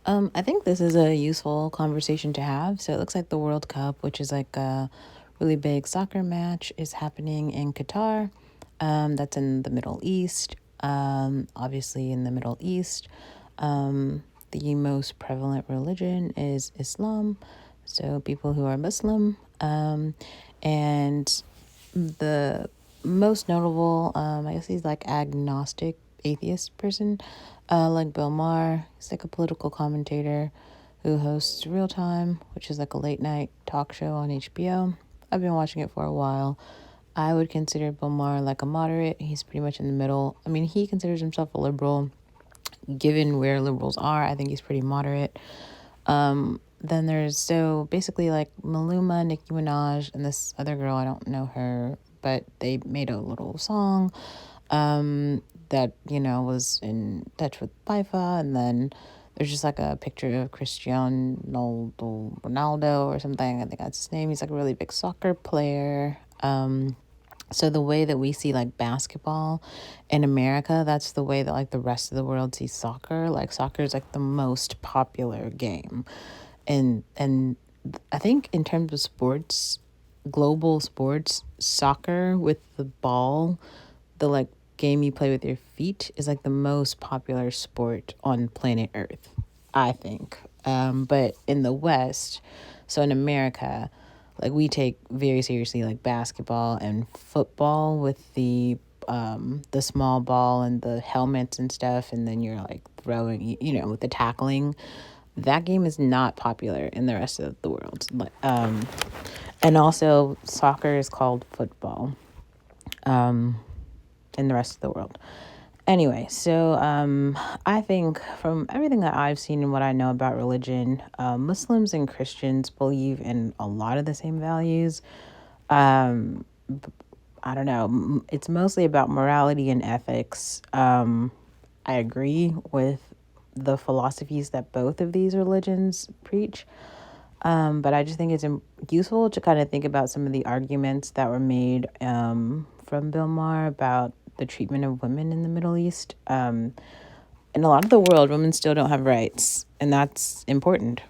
I think this is a useful conversation to have. So it looks like the World Cup, which is like a really big soccer match, is happening in Qatar. That's in the Middle East. Obviously, in the Middle East, the most prevalent religion is Islam. So people who are Muslim. And the most notable, I guess he's like agnostic atheist person, like Bill Maher. He's like a political commentator who hosts Real Time, which is like a late night talk show on HBO. I've been watching it for a while. I would consider Bill Maher like a moderate. He's pretty much in the middle. I mean, he considers himself a liberal. Given where liberals are, I think he's pretty moderate. Then there's so basically like Maluma, Nicki Minaj, and this other girl, I don't know her, but they made a little song that, was in touch with FIFA. And then there's just like a picture of Cristiano Ronaldo or something. I think that's his name. He's like a really big soccer player. So the way that we see like basketball in America, that's the way that like the rest of the world sees soccer. Like soccer is like the most popular game. And I think in terms of sports, global sports, soccer with the ball, the like game you play with your feet is like the most popular sport on planet Earth, I think. But in the West, so in America, like we take very seriously like basketball and football with the small ball and the helmets and stuff, and then you're like throwing, with the tackling. That game is not popular in the rest of the world. And also soccer is called football in the rest of the world. Anyway, so I think from everything that I've seen and what I know about religion, Muslims and Christians believe in a lot of the same values. I don't know. It's mostly about morality and ethics. I agree with the philosophies that both of these religions preach. But I just think it's useful to kind of think about some of the arguments that were made from Bill Maher about the treatment of women in the Middle East. In a lot of the world, women still don't have rights, and that's important.